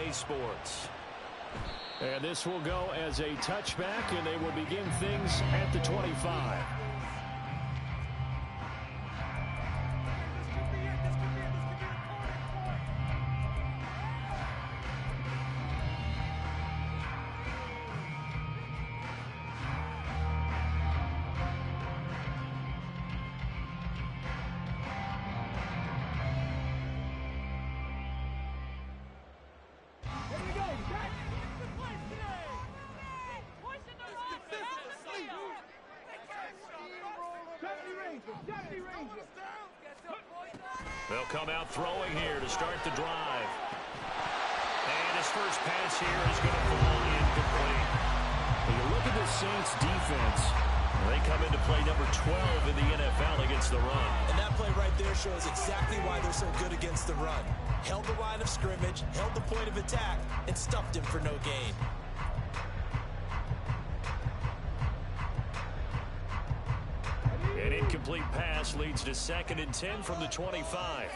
EA Sports. And this will go as a touchback, and they will begin things at the 25. They'll come out throwing here to start the drive. And his first pass here is going to fall incomplete. When you look at the Saints defense, they come into play number 12 in the NFL against the run. And that play right there shows exactly why they're so good against the run. Held the line of scrimmage, held the point of attack, and stuffed him for no gain. An incomplete pass leads to 2nd and 10 from the 25.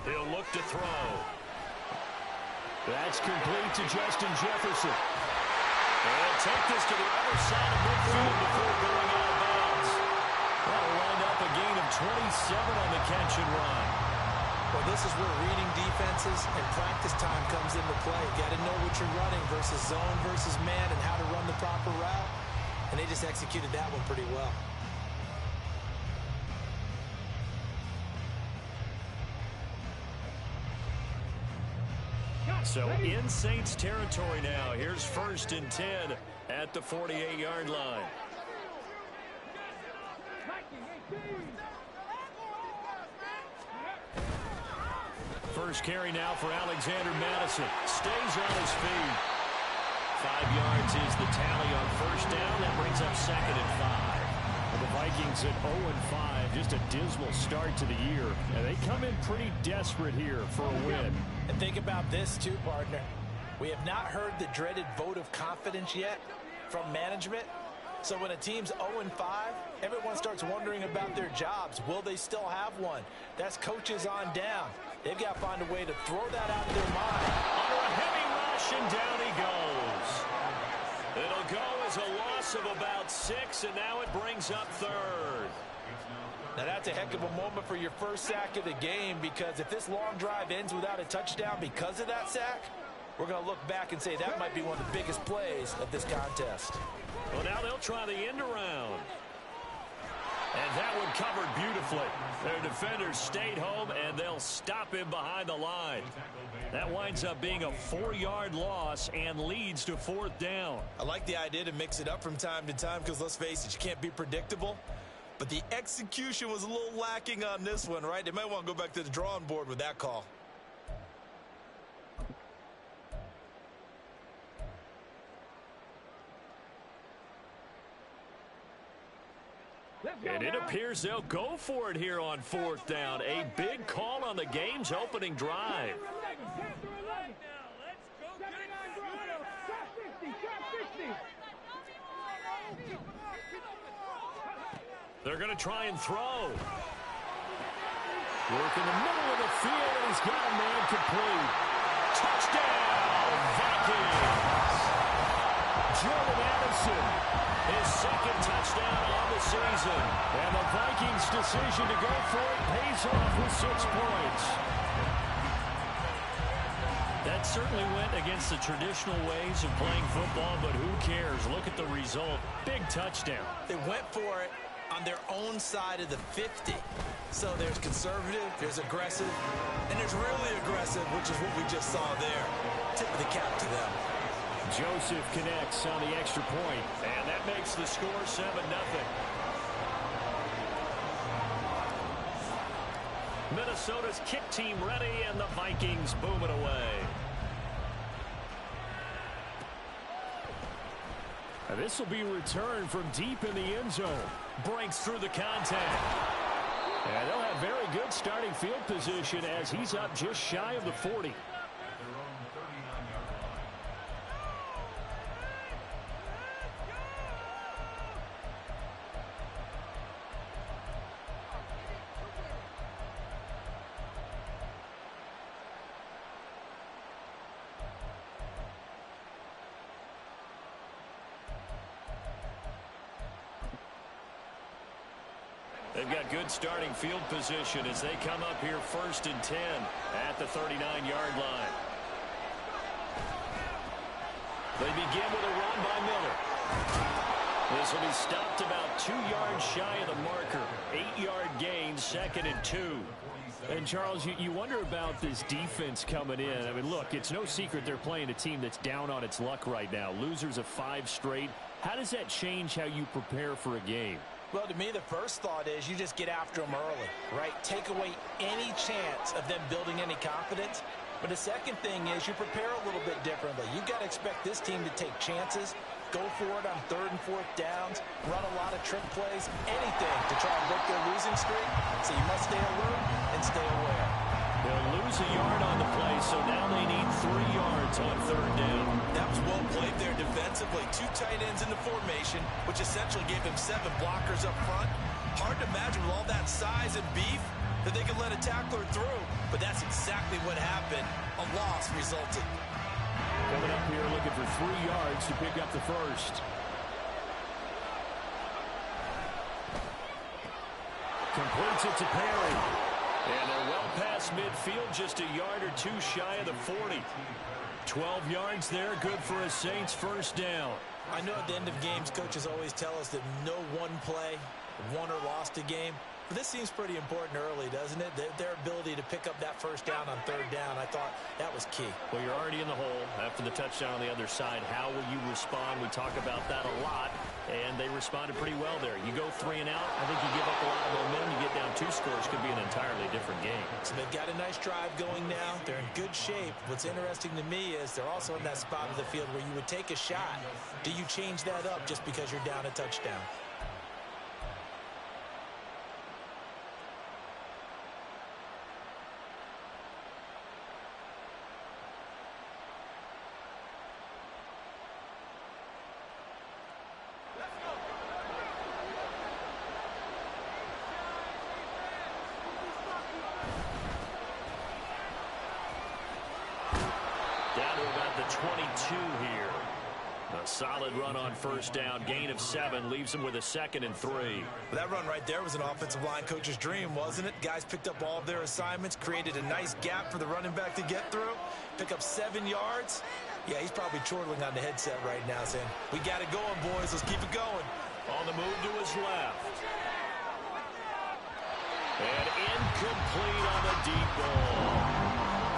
He'll look to throw. That's complete to Justin Jefferson. They'll take this to the other side of midfield before going out of bounds. That'll wind up a gain of 27 on the catch and run. Well, this is where reading defenses and practice time comes into play. You got to know what you're running versus zone versus man and how to run the proper route. And they just executed that one pretty well. So in Saints territory now. Here's 1st and 10 at the 48-yard line. First carry now for Alexander Madison. Stays on his feet. 5 yards is the tally on 1st down. That brings up 2nd and 5. Well, the Vikings at 0-5, just a dismal start to the year. And they come in pretty desperate here for a win. And think about this too, partner. We have not heard the dreaded vote of confidence yet from management. So when a team's 0-5, everyone starts wondering about their jobs. Will they still have one? That's coaches on down. They've got to find a way to throw that out of their mind. Under a heavy rush, and down he goes. It'll go as a loss of about 6, and now it brings up 3rd. Now that's a heck of a moment for your first sack of the game, because if this long drive ends without a touchdown because of that sack, we're going to look back and say that might be one of the biggest plays of this contest. Well, now they'll try the end around. And that one covered beautifully. Their defenders stayed home, and they'll stop him behind the line. That winds up being a 4-yard loss and leads to 4th down. I like the idea to mix it up from time to time because, let's face it, you can't be predictable. But the execution was a little lacking on this one, right? They might want to go back to the drawing board with that call. And it appears they'll go for it here on 4th down. A big call on the game's opening drive. They're going to try and throw. Work in the middle of the field, and he's got a man complete. Touchdown, Vikings! Jordan Addison. His 2nd touchdown on the season. And the Vikings' decision to go for it pays off with 6 points. That certainly went against the traditional ways of playing football, but who cares? Look at the result. Big touchdown. They went for it on their own side of the 50. So there's conservative, there's aggressive, and there's really aggressive, which is what we just saw there. Tip of the cap to them. Joseph connects on the extra point. And that makes the score 7-0. Minnesota's kick team ready, and the Vikings boom it away. And this will be returned from deep in the end zone. Breaks through the contact. And they'll have very good starting field position as he's up just shy of the 40. They've got good starting field position as they come up here 1st and 10 at the 39-yard line. They begin with a run by Miller. This will be stopped about 2 yards shy of the marker. 8-yard gain, 2nd and 2. And, Charles, you wonder about this defense coming in. I mean, look, it's no secret they're playing a team that's down on its luck right now. Losers of 5 straight. How does that change how you prepare for a game? Well, to me, the first thought is you just get after them early, right? Take away any chance of them building any confidence. But the second thing is you prepare a little bit differently. You've got to expect this team to take chances, go for it on 3rd and 4th downs, run a lot of trick plays, anything to try and break their losing streak. So you must stay alert and stay aware. They'll lose a yard on the play, so now they need 3 yards on 3rd down. That was well played there defensively. 2 tight ends in the formation, which essentially gave them 7 blockers up front. Hard to imagine with all that size and beef that they could let a tackler through, but that's exactly what happened. A loss resulted. Coming up here looking for 3 yards to pick up the first. Completes it to Perry. And they're well past midfield, just a yard or 2 shy of the 40. 12 yards there, good for a Saints first down. I know at the end of games, coaches always tell us that no one play won or lost a game. But this seems pretty important early, doesn't it? Their ability to pick up that first down on 3rd down, I thought that was key. Well, you're already in the hole after the touchdown on the other side. How will you respond? We talk about that a lot, and they responded pretty well there. You go 3 and out, I think you give up a lot of momentum. You get down 2 scores, could be an entirely different game. So they've got a nice drive going now. They're in good shape. What's interesting to me is they're also in that spot of the field where you would take a shot. Do you change that up just because you're down a touchdown? Down to about the 22 here. A solid run on 1st down. Gain of 7 leaves them with a 2nd and 3. That run right there was an offensive line coach's dream, wasn't it? Guys picked up all of their assignments, created a nice gap for the running back to get through, pick up 7 yards. Yeah, he's probably chortling on the headset right now saying, we got it going, boys. Let's keep it going. On the move to his left. And incomplete on the deep ball.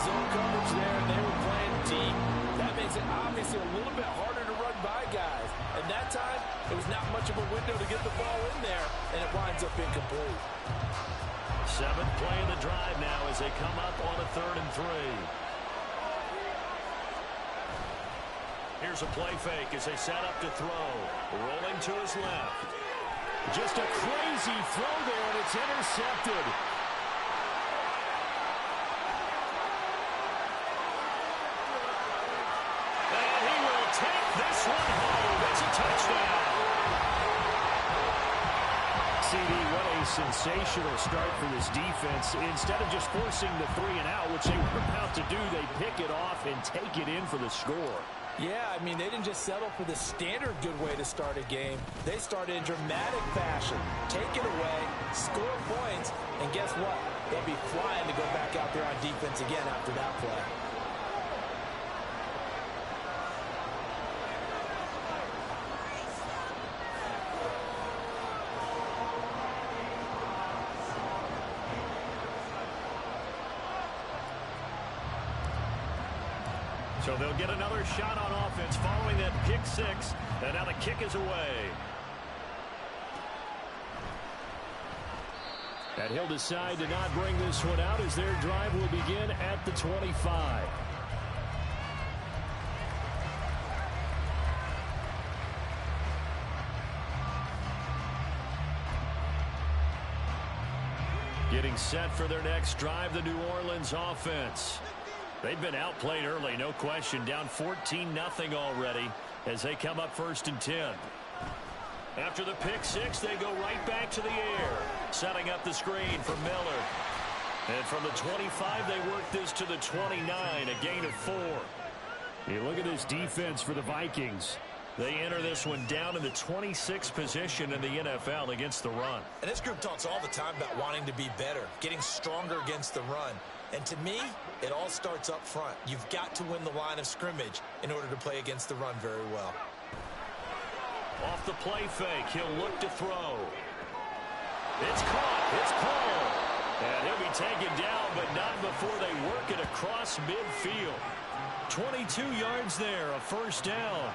Zone coverage there, and they were playing deep. That makes it obviously a little bit harder to run by guys. And that time, it was not much of a window to get the ball in there, and it winds up incomplete. 7th play of the drive now as they come up on a 3rd and 3. Here's a play fake as they set up to throw. Rolling to his left. Just a crazy throw there, and it's intercepted. And he will take this one home. It's a touchdown. CD, what a sensational start for this defense. Instead of just forcing the 3 and out, which they were about to do, they pick it off and take it in for the score. Yeah, I mean, they didn't just settle for the standard good way to start a game. They started in dramatic fashion. Take it away, score points, and guess what? They'll be flying to go back out there on defense again after that play. So they'll get another shot on offense following that pick 6. And now the kick is away. And he'll decide to not bring this one out as their drive will begin at the 25. Getting set for their next drive, the New Orleans offense. They've been outplayed early, no question. Down 14-0 already as they come up 1st and 10. After the pick 6, they go right back to the air. Setting up the screen for Miller. And from the 25, they work this to the 29, a gain of 4. You look at this defense for the Vikings. They enter this one down in the 26th position in the NFL against the run. And this group talks all the time about wanting to be better, getting stronger against the run. And to me, it all starts up front. You've got to win the line of scrimmage in order to play against the run very well. Off the play fake, he'll look to throw. It's caught. It's called. And he'll be taken down, but not before they work it across midfield. 22 yards there, a first down.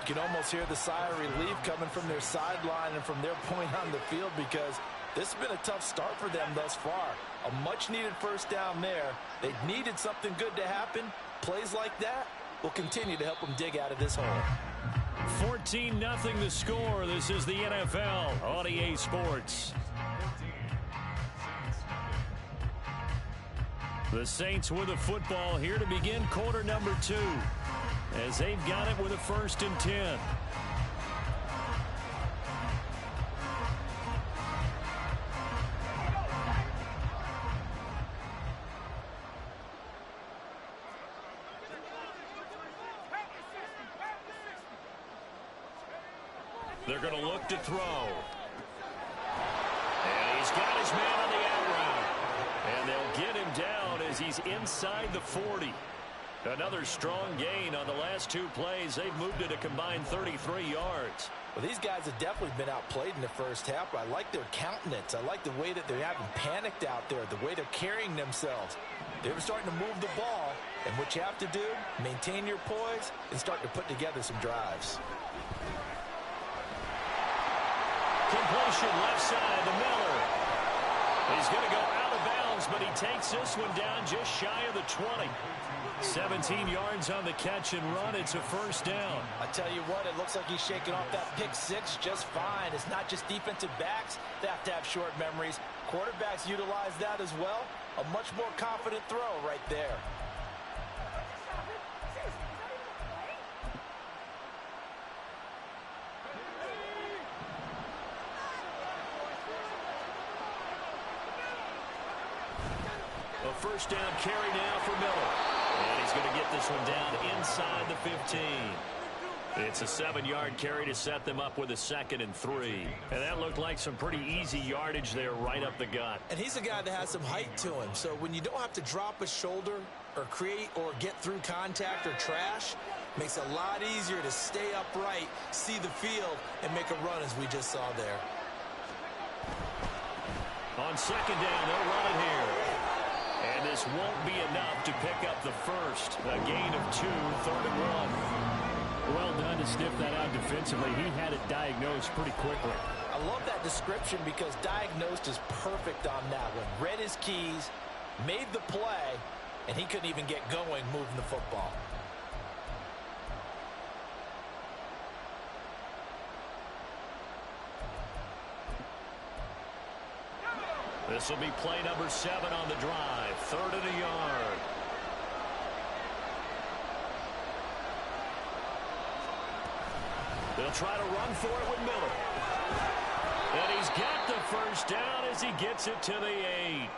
You can almost hear the sigh of relief coming from their sideline and from their point on the field, because this has been a tough start for them thus far. A much-needed first down there. They needed something good to happen. Plays like that will continue to help them dig out of this hole. 14-0 the score. This is the NFL on EA Sports. The Saints with the football here to begin quarter number 2. As they've got it with a 1st and 10. They're going to look to throw. And he's got his man on the out route. And they'll get him down as he's inside the 40. Another strong gain on the last 2 plays. They've moved it a combined 33 yards. Well, these guys have definitely been outplayed in the first half, but I like their countenance. I like the way that they haven't panicked out there, the way they're carrying themselves. They're starting to move the ball, and what you have to do, maintain your poise and start to put together some drives. Completion left side to Miller. He's going to go out of bounds, but he takes this one down just shy of the 20. 17 yards on the catch and run. It's a first down. I tell you what, it looks like he's shaking off that pick 6 just fine. It's not just defensive backs that have to have short memories. Quarterbacks utilize that as well. A much more confident throw right there. A first down carry now for Miller. And he's going to get this one down inside the 15. It's a 7-yard carry to set them up with a 2nd and 3. And that looked like some pretty easy yardage there right up the gut. And he's a guy that has some height to him. So when you don't have to drop a shoulder or create or get through contact or trash, makes it a lot easier to stay upright, see the field, and make a run as we just saw there. On 2nd down, they'll run it here. And this won't be enough to pick up the first. A gain of 2, 3rd and 1. Well done to sniff that out defensively. He had it diagnosed pretty quickly. I love that description because diagnosed is perfect on that one. Read his keys, made the play, and he couldn't even get going moving the football. This will be play number 7 on the drive. 3rd and a yard. They'll try to run for it with Miller. And he's got the first down as he gets it to the 8.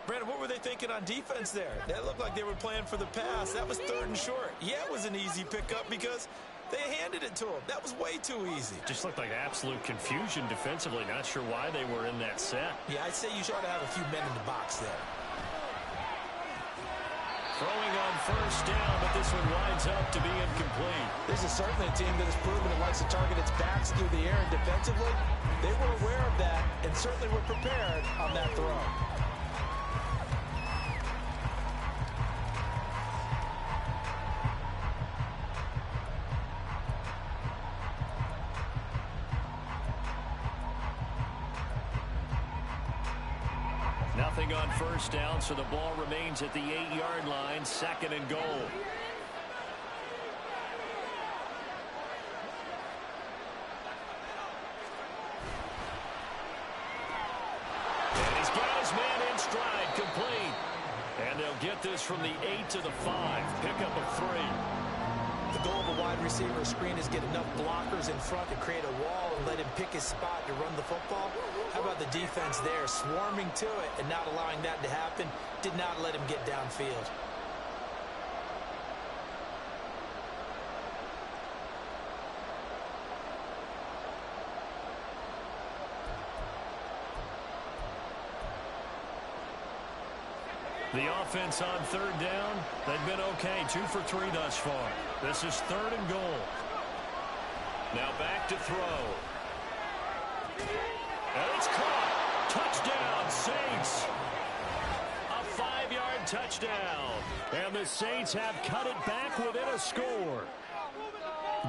Brandon, what were they thinking on defense there? That looked like they were playing for the pass. That was 3rd and short. Yeah, it was an easy pickup because they handed it to him. That was way too easy. Just looked like absolute confusion defensively. Not sure why they were in that set. Yeah, I'd say you ought to have a few men in the box there. Throwing on first down, but this one winds up to be incomplete. This is certainly a team that has proven it likes to target its backs through the air, and defensively, they were aware of that and certainly were prepared on that throw. Nothing on first down, so the ball remains at the 8-yard line, 2nd and goal. And he's got his man in stride, complete. And they'll get this from the 8 to the 5, pickup of 3. The goal of a wide receiver screen is get enough blockers in front to create a wall and let him pick his spot to run the football. How about the defense there, swarming to it and not allowing that to happen? Did not let him get downfield. The offense on third down, they've been okay. 2 for 3 thus far. This is 3rd and goal. Now back to throw. And it's caught. Touchdown, Saints. A 5-yard touchdown. And the Saints have cut it back within a score.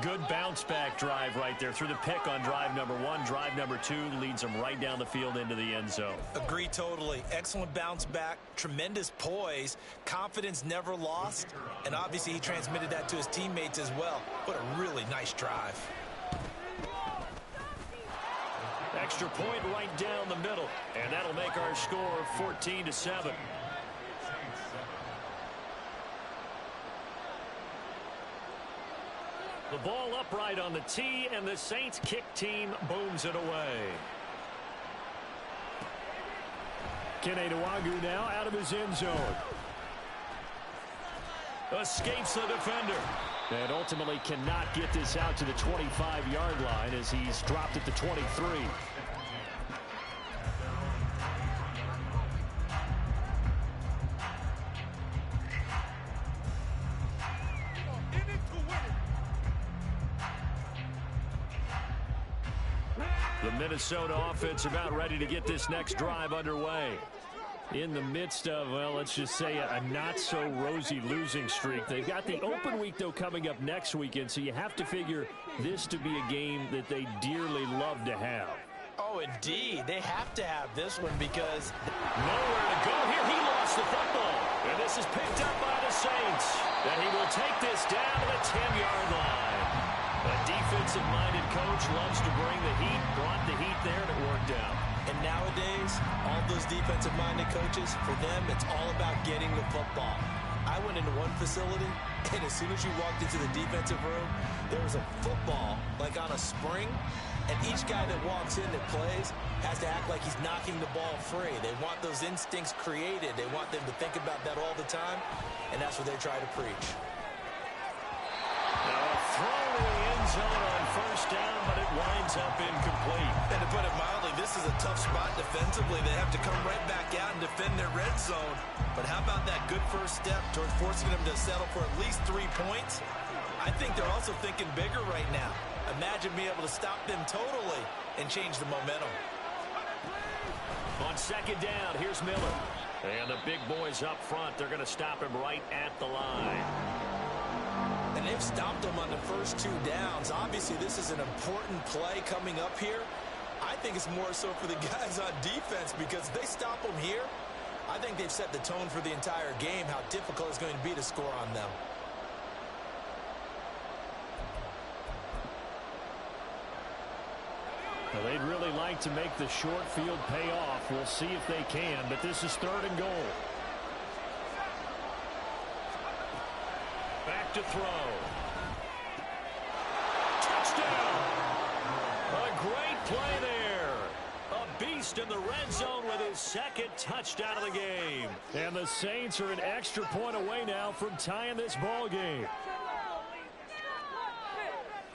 Good bounce-back drive right there through the pick on drive number 1. Drive number 2 leads them right down the field into the end zone. Agree totally. Excellent bounce back, tremendous poise, confidence never lost, and obviously he transmitted that to his teammates as well. What a really nice drive. Extra point right down the middle, and that'll make our score 14-7. The ball upright on the tee, and the Saints kick team booms it away. Cmoody now out of his end zone. Escapes the defender. And ultimately cannot get this out to the 25-yard line as he's dropped at the 23. The Minnesota offense about ready to get this next drive underway. In the midst of, well, let's just say a not-so-rosy losing streak. They've got the open week, though, coming up next weekend, so you have to figure this to be a game that they dearly love to have. Oh, indeed. They have to have this one because nowhere to go here. He lost the football. And this is picked up by the Saints. And he will take this down to the 10-yard line. A defensive-minded coach loves to bring the heat, brought the heat there, and it worked out. And nowadays, all those defensive-minded coaches, for them, it's all about getting the football. I went into one facility, and as soon as you walked into the defensive room, there was a football, like on a spring, and each guy that walks in that plays has to act like he's knocking the ball free. They want those instincts created. They want them to think about that all the time, and that's what they try to preach. Now a throw to the end zone on first down, but it winds up incomplete. And to put it mildly, this is a tough spot defensively. They have to come right back out and defend their red zone. But how about that good first step towards forcing them to settle for at least 3 points? I think they're also thinking bigger right now. Imagine being able to stop them totally and change the momentum. On second down, here's Miller. And the big boys up front, they're going to stop him right at the line. And they've stopped them on the first 2 downs. Obviously, this is an important play coming up here. I think it's more so for the guys on defense because if they stop them here, I think they've set the tone for the entire game, how difficult it's going to be to score on them. Well, they'd really like to make the short field pay off. We'll see if they can, but this is 3rd and goal. Back to throw. Touchdown! A great play there. A beast in the red zone with his 2nd touchdown of the game. And the Saints are an extra point away now from tying this ball game.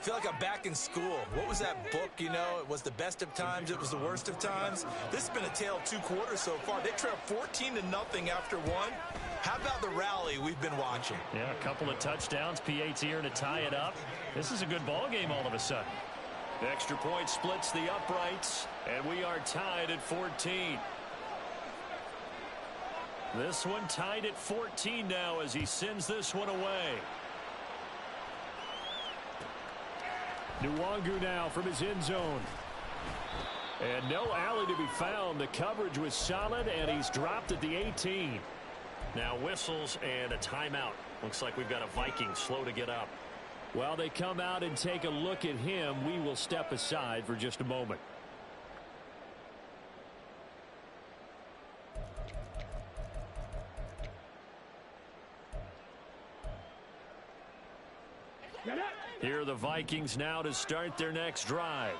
I feel like I'm back in school. What was that book, you know? It was the best of times. It was the worst of times. This has been a tale of 2 quarters so far. They trailed 14-0 after 1. How about the rally we've been watching? Yeah, a couple of touchdowns. PAT here to tie it up. This is a good ball game all of a sudden. The extra point splits the uprights, and we are tied at 14. This one tied at 14 now as he sends this one away. Nwangu now from his end zone. And no alley to be found. The coverage was solid, and he's dropped at the 18. Now whistles and a timeout. Looks like we've got a Viking slow to get up. While they come out and take a look at him, we will step aside for just a moment. Here are the Vikings now to start their next drive.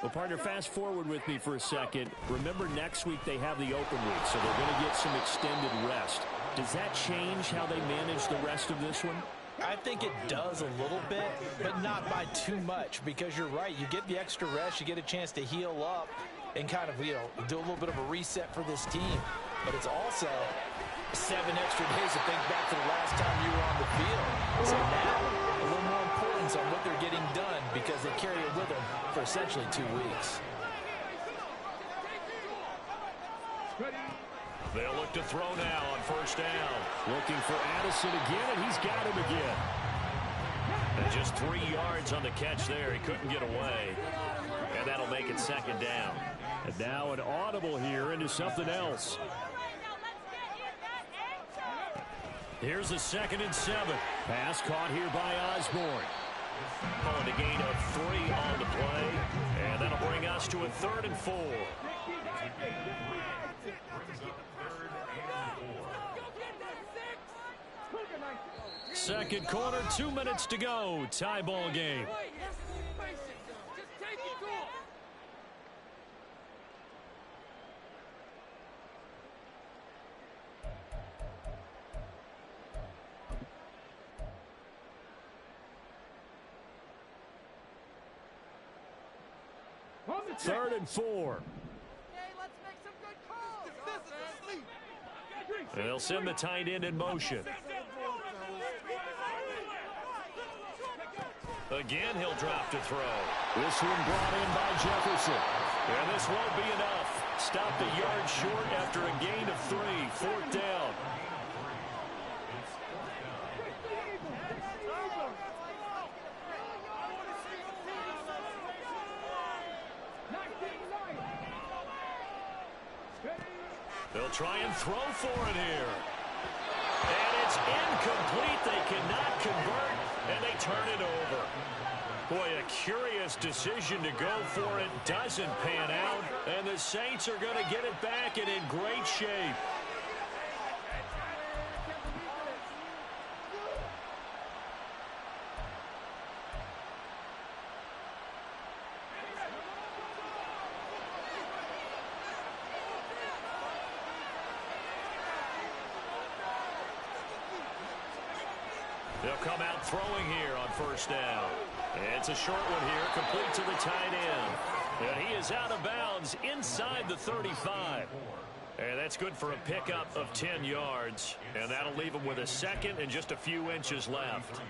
Well, partner, fast forward with me for a second. Remember, next week they have the open week, so they're going to get some extended rest. Does that change how they manage the rest of this one? I think it does a little bit, but not by too much, because you're right. You get the extra rest, you get a chance to heal up and kind of, you know, do a little bit of a reset for this team. but it's also 7 extra days to think back to the last time you were on the field. So now, a little more importance on what they're getting done because they carry it with them for essentially 2 weeks. They'll look to throw now on first down. Looking for Addison again, and he's got him again. And just 3 yards on the catch there. He couldn't get away. And that'll make it second down. And now an audible here into something else. Here's a 2nd and 7. Pass caught here by Osborne. Calling a gain of 3 on the play. And that'll bring us to a 3rd and 4. Second quarter, 2 minutes to go. Tie ball game. Third and 4. They'll send the tight end in motion. Again, he'll drop to throw. This one brought in by Jefferson. And this won't be enough. Stopped a yard short after a gain of 3. 4th down. They'll try and throw for it here. And it's incomplete. They cannot convert, and they turn it over. Boy, a curious decision to go for it. Doesn't pan out, and the Saints are going to get it back and in great shape. They'll come out throwing here on first down. It's a short one here, complete to the tight end. And he is out of bounds inside the 35. And that's good for a pickup of 10 yards. And that'll leave him with a 2nd and just a few inches left.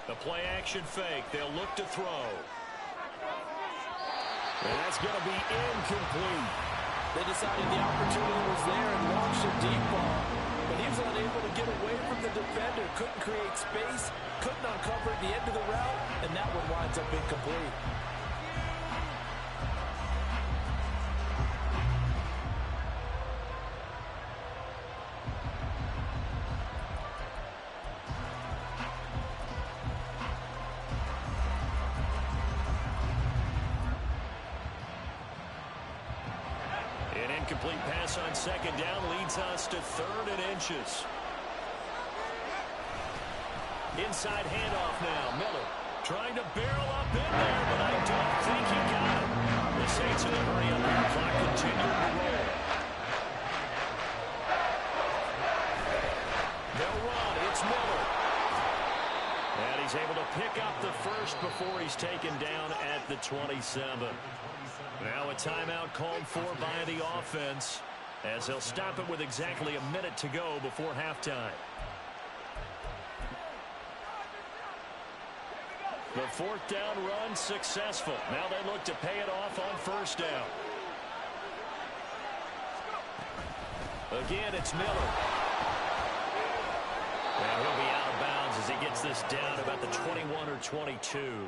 The play-action fake. They'll look to throw. And that's going to be incomplete. They decided the opportunity was there and launched a deep ball. But he was unable to get away from the defender. Couldn't create space. Couldn't uncover the end of the route. And that one winds up incomplete. Incomplete pass on second down leads us to 3rd and inches. Inside handoff now. Miller trying to barrel up in there, but I don't think he got it. The Saints in a hurry up and the clock continuing to roll. They'll run. It's Miller. And he's able to pick up the first before he's taken down at the 27. Now a timeout called for by the offense as they'll stop it with exactly a minute to go before halftime. The 4th down run successful. Now they look to pay it off on first down. Again, it's Miller. And he'll be out of bounds as he gets this down about the 21 or 22.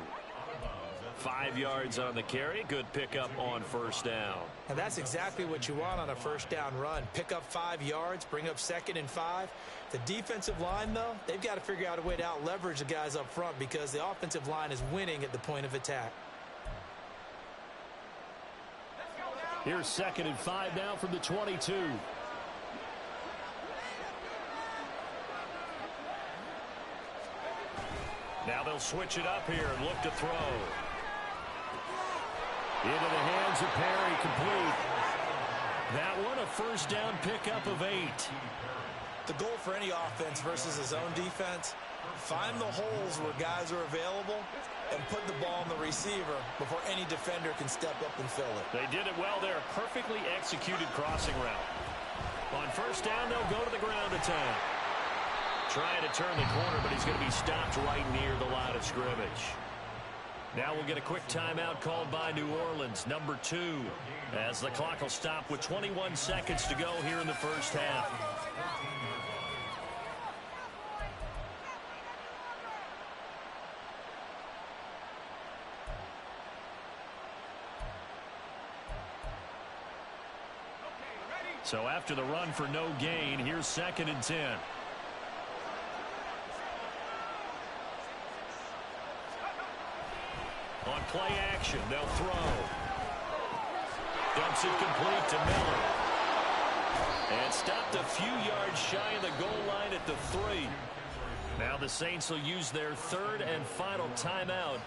5 yards on the carry. Good pickup on first down. And that's exactly what you want on a first down run. Pick up 5 yards, bring up 2nd and 5. The defensive line, though, they've got to figure out a way to out-leverage the guys up front because the offensive line is winning at the point of attack. Here's 2nd and 5 now from the 22. Now they'll switch it up here and look to throw. Into the hands of Perry, complete. That one, a first down pickup of 8. The goal for any offense versus his own defense, find the holes where guys are available and put the ball on the receiver before any defender can step up and fill it. They did it well there. Perfectly executed crossing route. On first down, they'll go to the ground attack. Trying to turn the corner, but he's going to be stopped right near the line of scrimmage. Now we'll get a quick timeout called by New Orleans, number 2, as the clock will stop with 21 seconds to go here in the first half. So after the run for no gain, here's 2nd and 10. On play action, they'll throw. Dumps it complete to Miller. And stopped a few yards shy of the goal line at the 3. Now the Saints will use their 3rd and final timeout.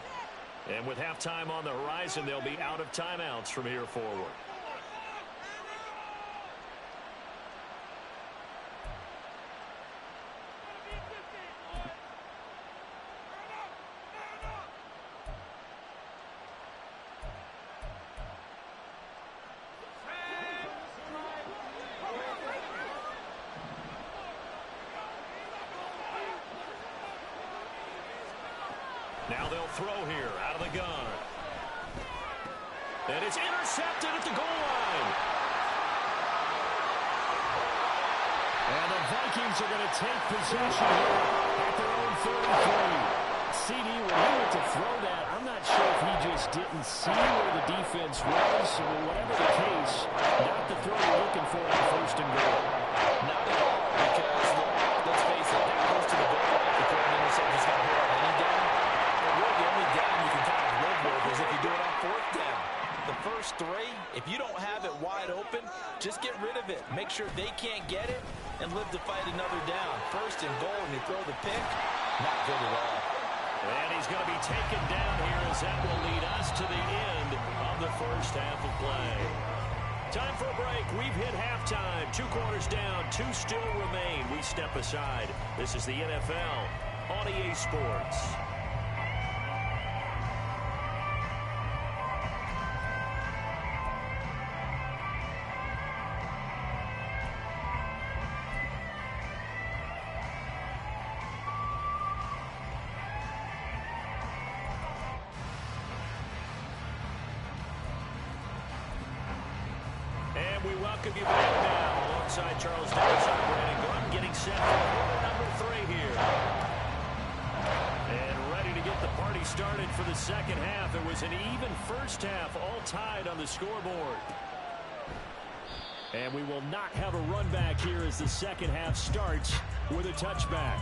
And with halftime on the horizon, they'll be out of timeouts from here forward. Now they'll throw here out of the gun. And it's intercepted at the goal line. And the Vikings are going to take possession here at their own 33. CD, when he went to throw that, I'm not sure if he just didn't see where the defense was, or whatever the case, not the throw you're looking for on 1st and goal. Not at all, because, let's face it, that goes to the goal line. The throw interception is going to hurt on any down. Really, the only down you can kind of live with is if you do it on 4th down. The first 3, if you don't have it wide open, just get rid of it. Make sure they can't get it and live to fight another down. 1st and goal, and you throw the pick, not good at all. And he's going to be taken down here as that will lead us to the end of the first half of play. Time for a break. We've hit halftime. 2 quarters down, 2 still remain. We step aside. This is the NFL on EA Sports. And we welcome you back now alongside Charles Davis and Brandon Gordon, getting set for quarter number 3 here. And ready to get the party started for the second half. It was an even first half, all tied on the scoreboard. And we will not have a run back here as the second half starts with a touchback.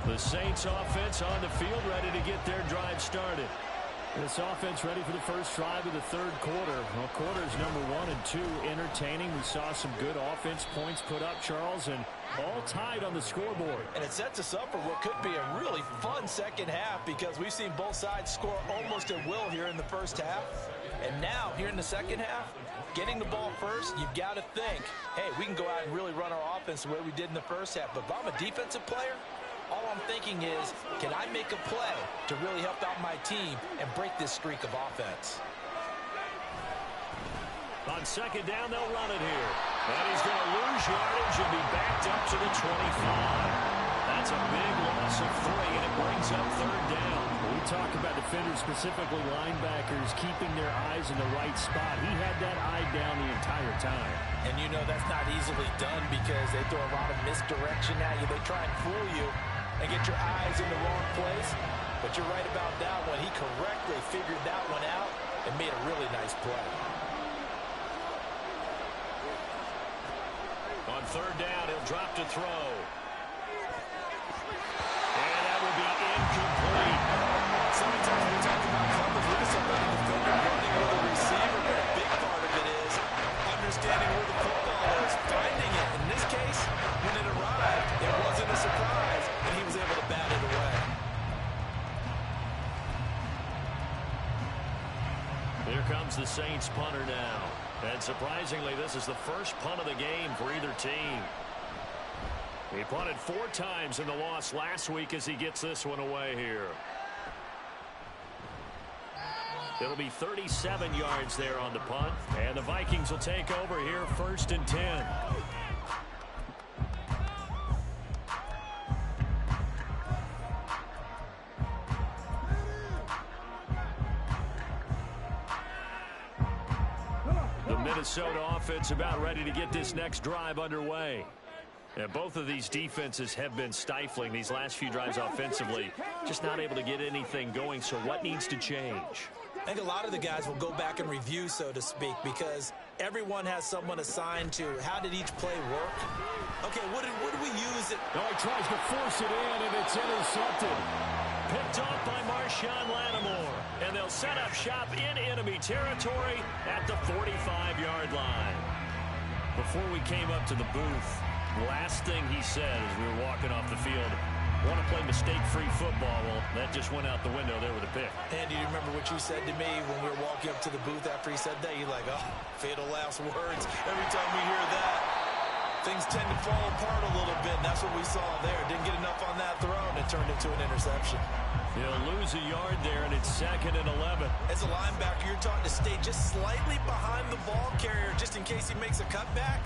The Saints offense on the field, ready to get their drive started. This offense ready for the first drive of the 3rd quarter. Well, quarters number 1 and 2 entertaining. We saw some good offense points put up, Charles, and all tied on the scoreboard. And it sets us up for what could be a really fun second half, because we've seen both sides score almost at will here in the first half. And now, here in the second half, getting the ball first, you've got to think, hey, we can go out and really run our offense the way we did in the first half. But if I'm a defensive player, all I'm thinking is, can I make a play to really help out my team and break this streak of offense? On second down, they'll run it here. And he's going to lose yardage and be backed up to the 25. That's a big loss of 3, and it brings up 3rd down. We talk about defenders, specifically linebackers, keeping their eyes in the right spot. He had that eye down the entire time. And you know that's not easily done, because they throw a lot of misdirection at you. They try and fool you and get your eyes in the wrong place. But you're right about that one. He correctly figured that one out and made a really nice play. On 3rd down, he'll drop to throw. And that will be incomplete. Sometimes we talk about coverage. We're just about the defender running with the receiver, but a big part of Saints punter now. And surprisingly, this is the first punt of the game for either team. He punted 4 times in the loss last week as he gets this one away here. It'll be 37 yards there on the punt. And the Vikings will take over here, 1st and 10. The Minnesota offense about ready to get this next drive underway. And both of these defenses have been stifling these last few drives offensively. Just not able to get anything going, so what needs to change? I think a lot of the guys will go back and review, so to speak, because everyone has someone assigned to how did each play work. Okay, what did we use? Oh, he tries to force it in, and it's intercepted. Picked off by Marshawn Lattimore. And they'll set up shop in enemy territory at the 45-yard line. Before we came up to the booth, the last thing he said as we were walking off the field, want to play mistake-free football. Well, that just went out the window there with a pick. And do you remember what you said to me when we were walking up to the booth after he said that? You're like, oh, fatal last words. Every time we hear that, things tend to fall apart a little bit, and that's what we saw there. Didn't get enough on that throw, and it turned into an interception. He'll lose a yard there, and it's 2nd and 11. As a linebacker, you're taught to stay just slightly behind the ball carrier just in case he makes a cutback.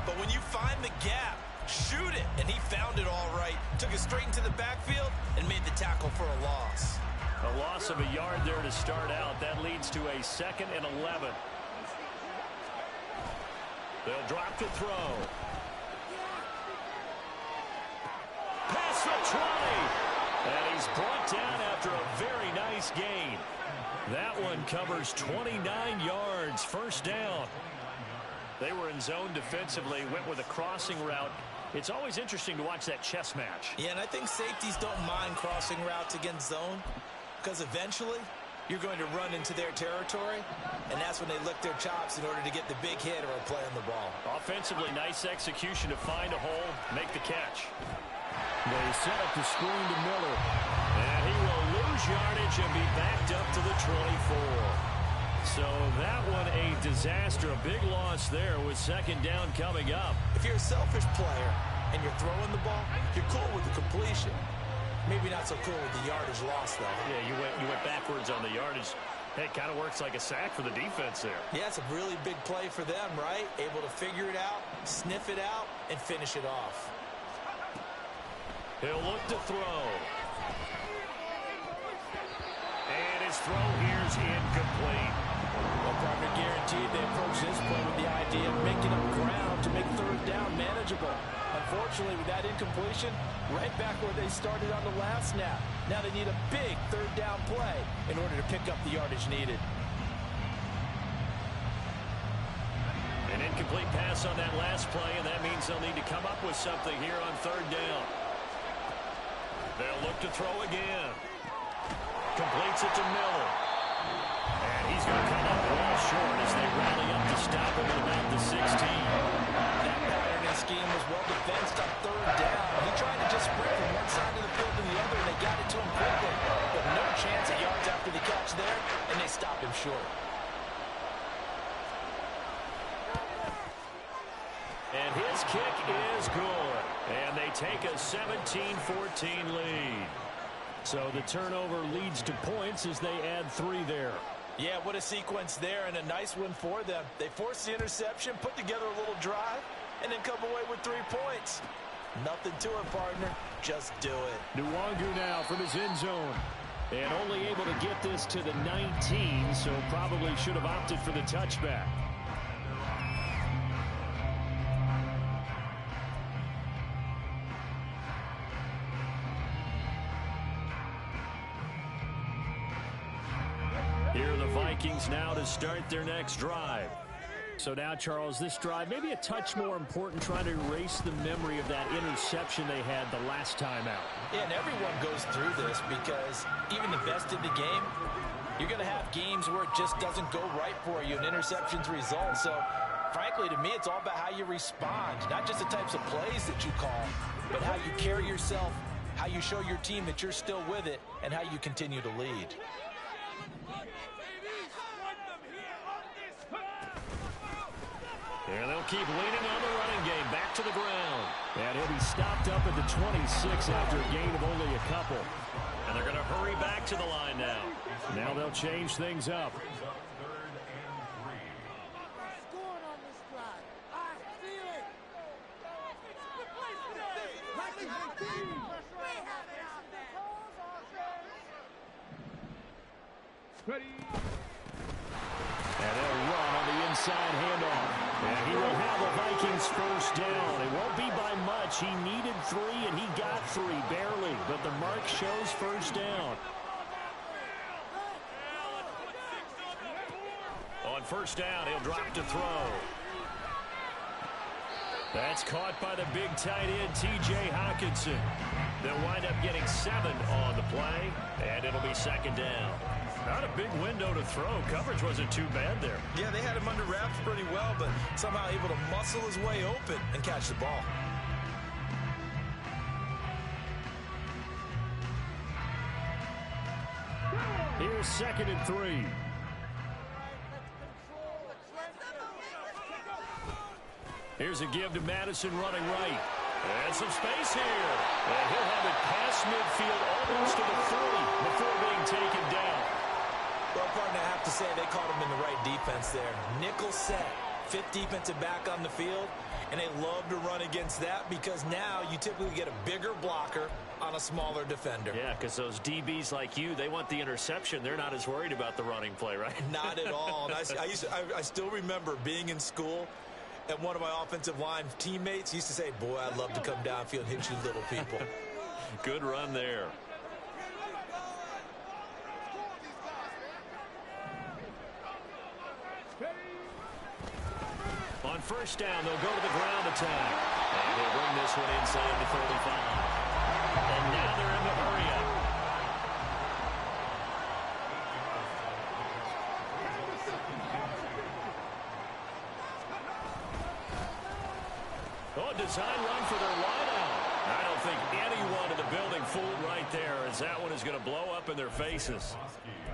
But when you find the gap, shoot it. And he found it all right. Took it straight into the backfield and made the tackle for a loss. A loss of a yard there to start out. That leads to a 2nd and 11. They'll drop to throw. Pass for 20. And he's brought down after a very nice gain. That one covers 29 yards. 1st down. They were in zone defensively, went with a crossing route. It's always interesting to watch that chess match. Yeah, and I think safeties don't mind crossing routes against zone because eventually you're going to run into their territory, and that's when they lick their chops in order to get the big hit or a play on the ball. Offensively, nice execution to find a hole, make the catch. They set up the screen to Miller. And he will lose yardage and be backed up to the 24. So that one a disaster. A big loss there with 2nd down coming up. If you're a selfish player and you're throwing the ball, you're cool with the completion. Maybe not so cool with the yardage loss, though. Yeah, you went backwards on the yardage. Hey, it kind of works like a sack for the defense there. Yeah, it's a really big play for them, right? Able to figure it out, sniff it out, and finish it off. He'll look to throw. And his throw here's incomplete. Well, partner, guaranteed they approach this play with the idea of making up ground to make 3rd down manageable. Unfortunately, with that incompletion, right back where they started on the last snap. Now they need a big 3rd down play in order to pick up the yardage needed. An incomplete pass on that last play, and that means they'll need to come up with something here on 3rd down. They'll look to throw again. Completes it to Miller. And he's going to come up well short as they rally up to stop him at about the 16. That pattern and scheme was well defensed on 3rd down. He tried to just sprint from one side of the field to the other, and they got it to him quickly. But no chance at yards after the catch there, and they stopped him short. And his kick is good. And they take a 17-14 lead. So the turnover leads to points as they add 3 there. Yeah, what a sequence there, and a nice one for them. They forced the interception, put together a little drive, and then come away with 3 points. Nothing to it, partner. Just do it. Nwangu now from his end zone. And only able to get this to the 19, so probably should have opted for the touchback. Here are the Vikings now to start their next drive. So now, Charles, this drive maybe a touch more important, trying to erase the memory of that interception they had the last time out. Yeah, and everyone goes through this because even the best in the game, you're going to have games where it just doesn't go right for you, and interceptions result. So, frankly, to me, it's all about how you respond, not just the types of plays that you call, but how you carry yourself, how you show your team that you're still with it, and how you continue to lead. And they'll keep leaning on the running game. Back to the ground. And he'll be stopped up at the 26 after a gain of only a couple. And they're going to hurry back to the line now. Now they'll change things up. And they'll run on the inside handoff. And he will have the Vikings first down. It won't be by much. He needed 3, and he got 3, barely. But the mark shows first down. On first down, he'll drop to throw. That's caught by the big tight end, T.J. Hockenson. They'll wind up getting 7 on the play, and it'll be second down. Not a big window to throw. Coverage wasn't too bad there. Yeah, they had him under wraps pretty well, but somehow able to muscle his way open and catch the ball. Here's 2nd and 3. Here's a give to Madison running right. And some space here. And he'll have it past midfield almost to the 40 before being taken down. Well, partner, I have to say they caught him in the right defense there. Nickel set, 5th defensive back on the field, and they love to run against that because now you typically get a bigger blocker on a smaller defender. Yeah, because those DBs like you, they want the interception. They're not as worried about the running play, right? Not at all. And I still remember being in school, and one of my offensive line teammates used to say, boy, I'd love to come downfield and hit you little people. Good run there. On first down, they'll go to the ground attack. And they'll bring this one inside the 35. And now they're in the hurry-up. Oh, design run for their wideout. I don't think anyone in the building fooled right there, as that one is going to blow up in their faces.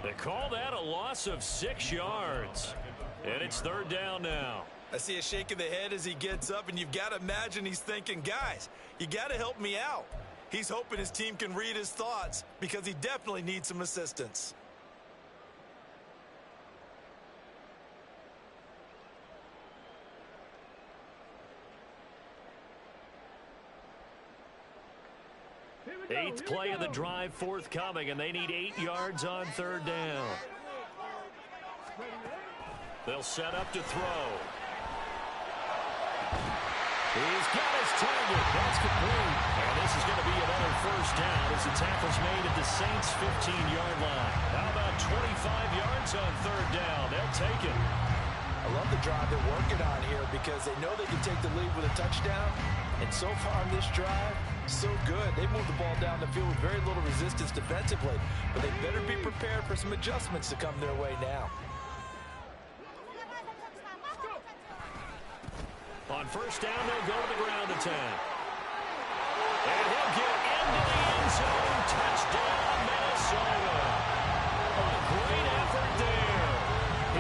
They call that a loss of 6 yards. And it's 3rd down now. I see a shake of the head as he gets up, and you've got to imagine he's thinking, guys, you got to help me out. He's hoping his team can read his thoughts because he definitely needs some assistance. Eighth play of the drive forthcoming, and they need 8 yards on 3rd down. They'll set up to throw. He's got his target. That's complete. And this is going to be another first down as the tackle's made at the Saints' 15-yard line. How about 25 yards on 3rd down? They'll take it. I love the drive they're working on here because they know they can take the lead with a touchdown. And so far on this drive, so good. They moved the ball down the field with very little resistance defensively. But they better be prepared for some adjustments to come their way now. On first down, they'll go to the ground attack. And he'll get into the end zone. Touchdown, Minnesota. A great effort there.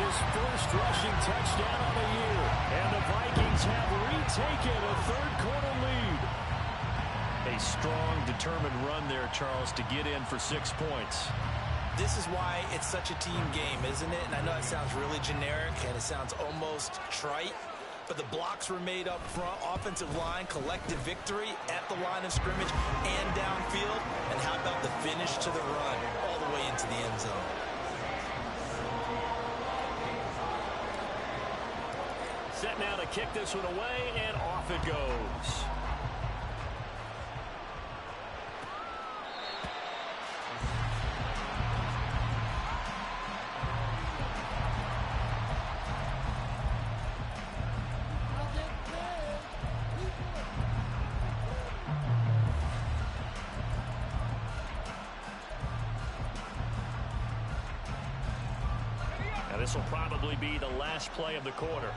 His first rushing touchdown on the year. And the Vikings have retaken a 3rd-quarter lead. A strong, determined run there, Charles, to get in for 6 points. This is why it's such a team game, isn't it? And I know it sounds really generic and it sounds almost trite. But the blocks were made up front, offensive line, collective victory at the line of scrimmage and downfield. And how about the finish to the run all the way into the end zone? Set now to kick this one away, and off it goes. This will probably be the last play of the quarter.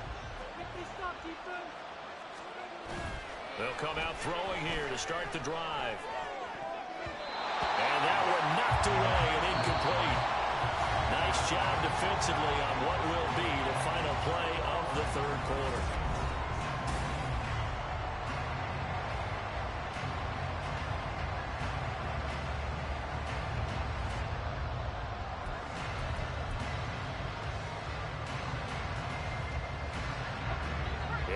They'll come out throwing here to start the drive. And that one knocked away and incomplete. Nice job defensively on what will be the final play of the 3rd quarter.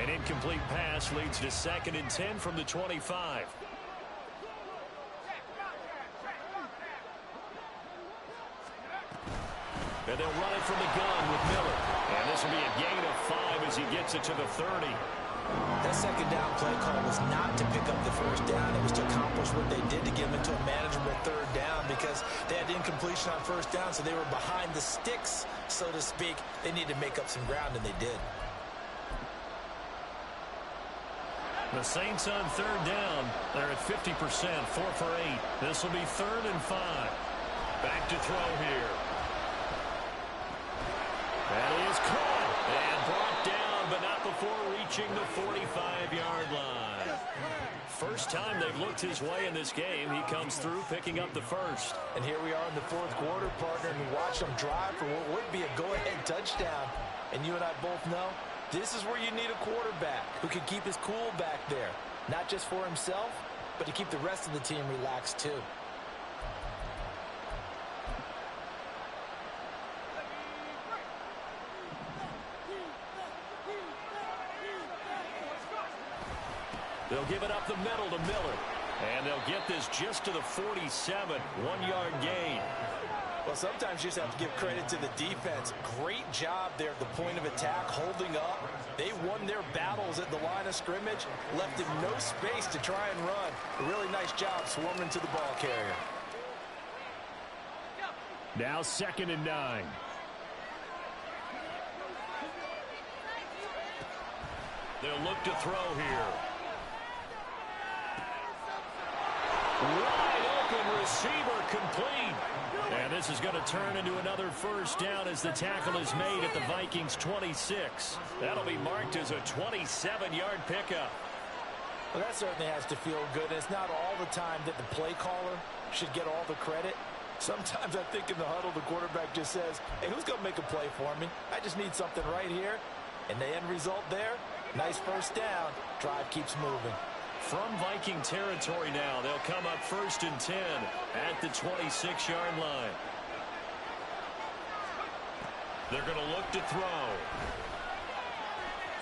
An incomplete pass leads to 2nd and 10 from the 25. And they'll run it from the gun with Miller. And this will be a gain of 5 as he gets it to the 30. That second down play call was not to pick up the first down. It was to accomplish what they did to get them into a manageable 3rd down because they had incompletion on 1st down, so they were behind the sticks, so to speak. They needed to make up some ground, and they did. The Saints on 3rd down. They're at 50%, 4 for 8. This will be 3rd and 5. Back to throw here. That is caught and brought down, but not before reaching the 45-yard line. First time they've looked his way in this game. He comes through picking up the first. And here we are in the 4th quarter, partner, and we watch them drive for what would be a go-ahead touchdown. And you and I both know this is where you need a quarterback who can keep his cool back there. Not just for himself, but to keep the rest of the team relaxed too. They'll give it up the middle to Miller. And they'll get this just to the 47, 1-yard gain. Well, sometimes you just have to give credit to the defense. Great job there at the point of attack, holding up. They won their battles at the line of scrimmage, left him no space to try and run. A really nice job swarming to the ball carrier. Now 2nd and 9. They'll look to throw here. Wide open receiver complete. And this is going to turn into another first down as the tackle is made at the Vikings 26. That'll be marked as a 27-yard pickup. Well, that certainly has to feel good. And it's not all the time that the play caller should get all the credit. Sometimes I think in the huddle, the quarterback just says, hey, who's going to make a play for me? I just need something right here. And the end result there, nice first down. Drive keeps moving. From Viking territory now, they'll come up 1st and 10 at the 26-yard line. They're going to look to throw.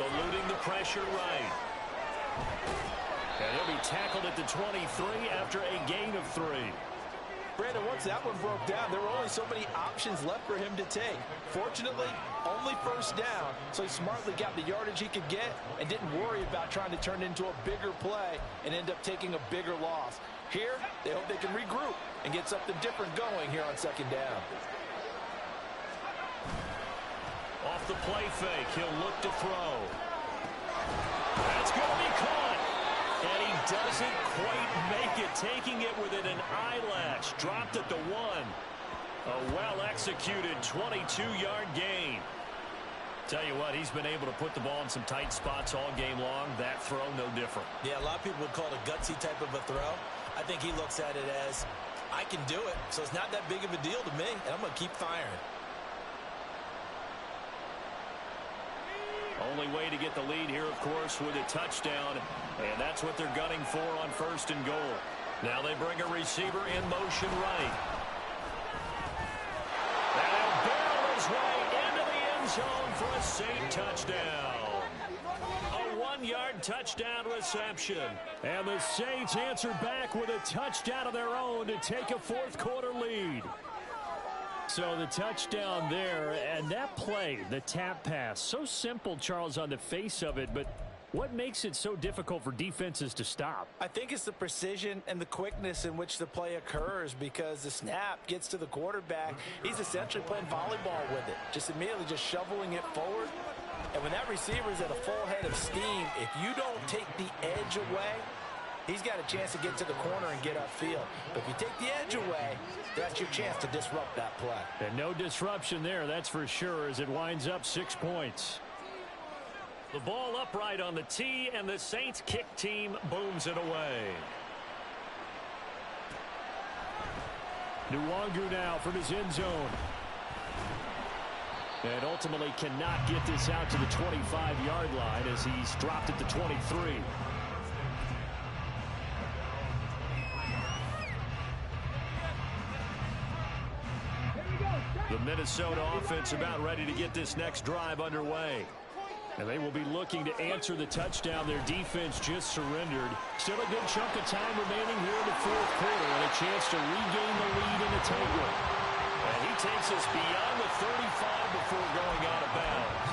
Eluding the pressure right. And he'll be tackled at the 23 after a gain of 3. Brandon, once that one broke down, there were only so many options left for him to take. Fortunately, only first down, so he smartly got the yardage he could get and didn't worry about trying to turn it into a bigger play and end up taking a bigger loss. Here, they hope they can regroup and get something different going here on 2nd down. Off the play fake, he'll look to throw. That's going to be caught. And he doesn't quite make it, taking it within an eyelash. Dropped at the 1. A well-executed 22-yard gain. Tell you what, he's been able to put the ball in some tight spots all game long. That throw, no different. Yeah, a lot of people would call it a gutsy type of a throw. I think he looks at it as, I can do it, so it's not that big of a deal to me, and I'm going to keep firing. Only way to get the lead here, of course, with a touchdown. And that's what they're gunning for on 1st and goal. Now they bring a receiver in motion right. And he'll barrel his way into the end zone for a Saint touchdown. A 1-yard touchdown reception. And the Saints answer back with a touchdown of their own to take a 4th quarter lead. So the touchdown there, and that play, the tap pass, so simple, Charles, on the face of it, but what makes it so difficult for defenses to stop? I think it's the precision and the quickness in which the play occurs because the snap gets to the quarterback. He's essentially playing volleyball with it, just immediately just shoveling it forward. And when that receiver is at a full head of steam, if you don't take the edge away, he's got a chance to get to the corner and get upfield. But if you take the edge away, that's your chance to disrupt that play. And no disruption there, that's for sure, as it winds up 6 points. The ball upright on the tee, and the Saints kick team booms it away. Nwangu now from his end zone. And ultimately cannot get this out to the 25-yard line as he's dropped at the 23. The Minnesota offense about ready to get this next drive underway. And they will be looking to answer the touchdown. Their defense just surrendered. Still a good chunk of time remaining here in the fourth quarter and a chance to regain the lead in a tight one. And he takes us beyond the 35 before going out of bounds.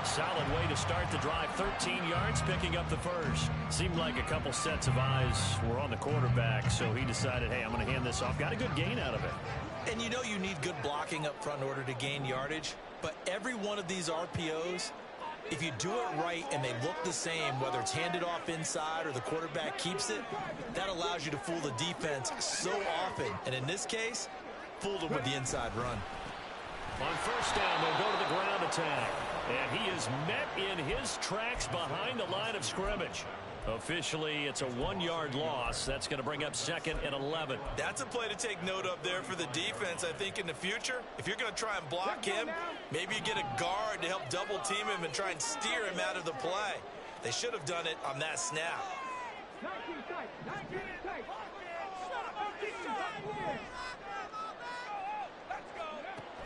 Solid way to start the drive. 13 yards, picking up the first. Seemed like a couple sets of eyes were on the quarterback, so he decided, hey, I'm going to hand this off. Got a good gain out of it. And you know you need good blocking up front in order to gain yardage. But every one of these RPOs, if you do it right and they look the same, whether it's handed off inside or the quarterback keeps it, that allows you to fool the defense so often. And in this case, fooled them with the inside run. On first down, they'll go to the ground attack. And he is met in his tracks behind the line of scrimmage. Officially, it's a 1-yard loss. That's going to bring up 2nd and 11. That's a play to take note of there for the defense, I think, in the future. If you're going to try and block him, maybe you get a guard to help double team him and try and steer him out of the play. They should have done it on that snap.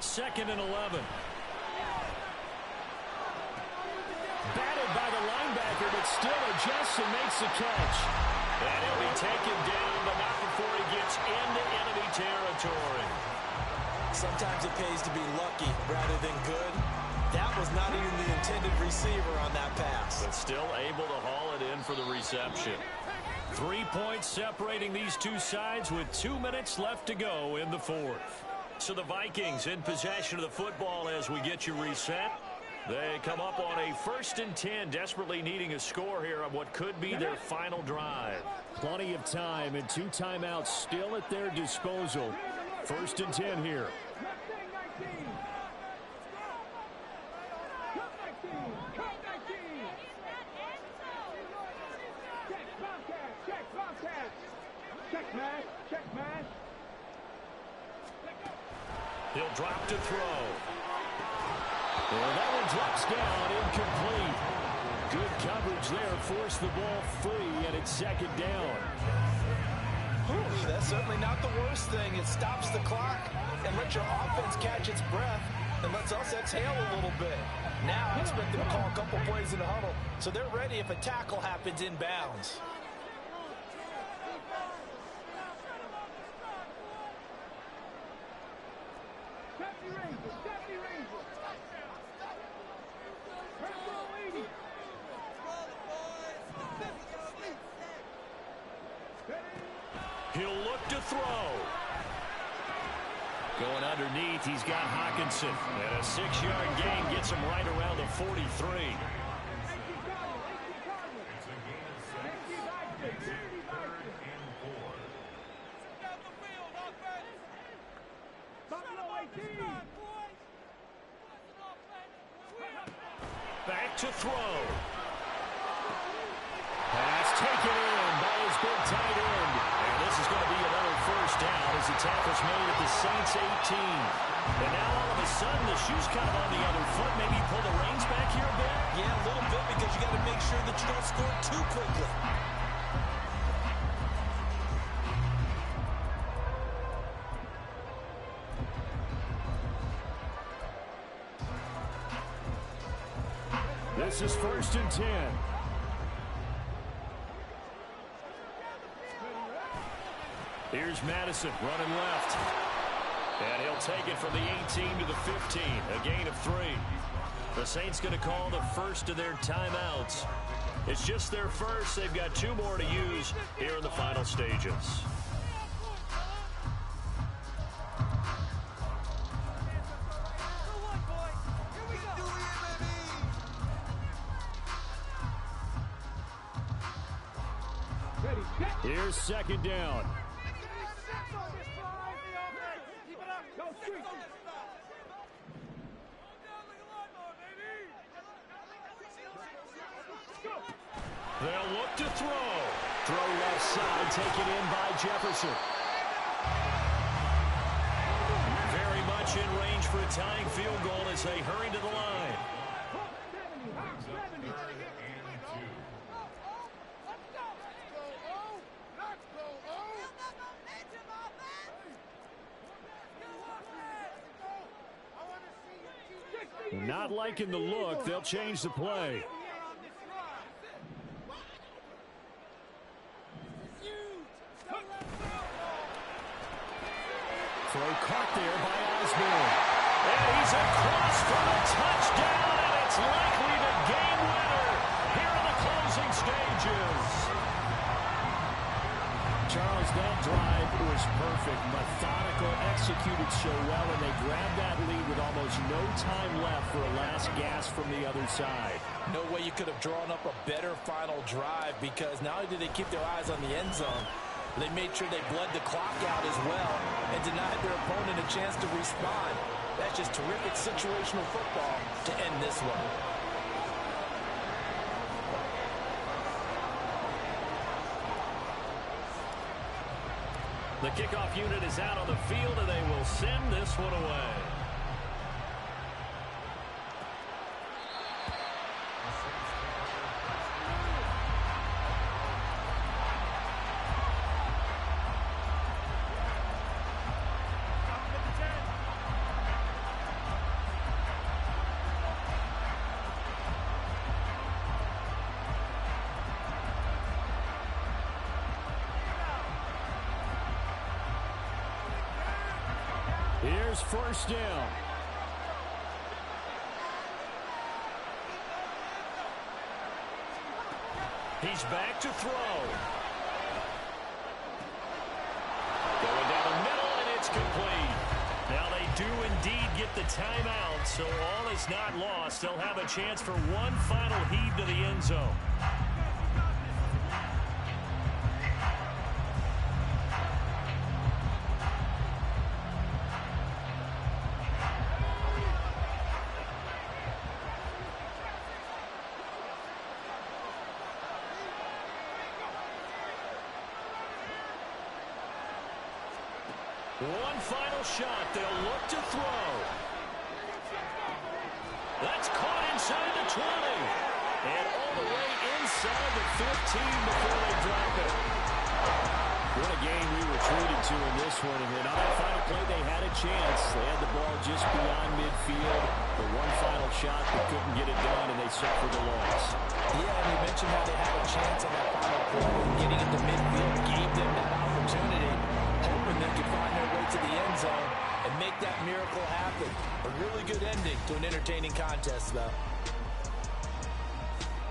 2nd and 11. Batted by the linebacker, but still adjusts and makes the catch. And he'll be taken down, but not before he gets into enemy territory. Sometimes it pays to be lucky rather than good. That was not even the intended receiver on that pass. But still able to haul it in for the reception. 3 points separating these two sides with 2 minutes left to go in the fourth. So the Vikings in possession of the football as we get you reset. They come up on a 1st and 10, desperately needing a score here on what could be their final drive. Plenty of time and 2 timeouts still at their disposal. 1st and 10 here. He'll drop to throw. Well, that one drops down, incomplete. Good coverage there, forced the ball free, and it's 2nd down. Ooh, that's certainly not the worst thing. It stops the clock and lets your offense catch its breath and lets us exhale a little bit. Now expect them to call a couple plays in the huddle, so they're ready if a tackle happens inbounds. He'll look to throw. Going underneath, he's got Hawkinson. And a 6-yard gain gets him right around the 43. Back to throw. Pass taken in by his big tight end. And this is going to be another 1st down as the tackle's made at the Saints 18. And now all of a sudden the shoe's kind of on the other foot. Maybe pull the reins back here a bit? Yeah, a little bit because you got to make sure that you don't score too quickly. This is 1st and 10. Here's Madison running left. And he'll take it from the 18 to the 15, a gain of 3. The Saints going to call the first of their timeouts. It's just their first. They've got 2 more to use here in the final stages. Here's 2nd down. They'll look to throw. Throw left side, taken in by Jefferson. Very much in range for a tying field goal as they hurry to the line. Not liking the look. They'll change the play. Throw caught there by Osborne. And he's across for a touchdown, and it's likely the game winner here in the closing stages. Charles, that drive was perfect. Methodical, executed so well, and they grabbed that lead with almost no time left for a last gasp from the other side. No way you could have drawn up a better final drive, because not only did they keep their eyes on the end zone, they made sure they bled the clock out as well and denied their opponent a chance to respond. That's just terrific situational football to end this one. The kickoff unit is out on the field, and they will send this one away. Here's first down. He's back to throw. Going down the middle, and it's complete. Now they do indeed get the timeout, so all is not lost. They'll have a chance for one final heave to the end zone. One final shot. They'll look to throw. That's caught inside the 20. And all the way inside the 15 before they drop it. What a game we were treated to in this one. And then on that final play, they had a chance. They had the ball just beyond midfield. The one final shot, but couldn't get it done, and they suffered a loss. Yeah, and you mentioned how they had a chance on that final play. Getting into midfield gave them that opportunity, hoping they could find their way to the end zone and make that miracle happen. A really good ending to an entertaining contest, though.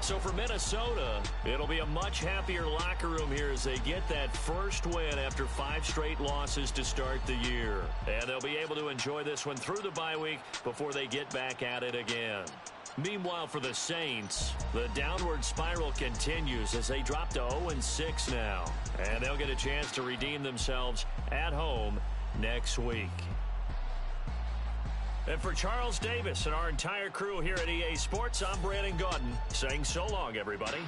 So for Minnesota, it'll be a much happier locker room here as they get that first win after 5 straight losses to start the year. And they'll be able to enjoy this one through the bye week before they get back at it again. Meanwhile, for the Saints, the downward spiral continues as they drop to 0-6 now. And they'll get a chance to redeem themselves at home next week. And for Charles Davis and our entire crew here at EA Sports, I'm Brandon Gaudin saying so long, everybody.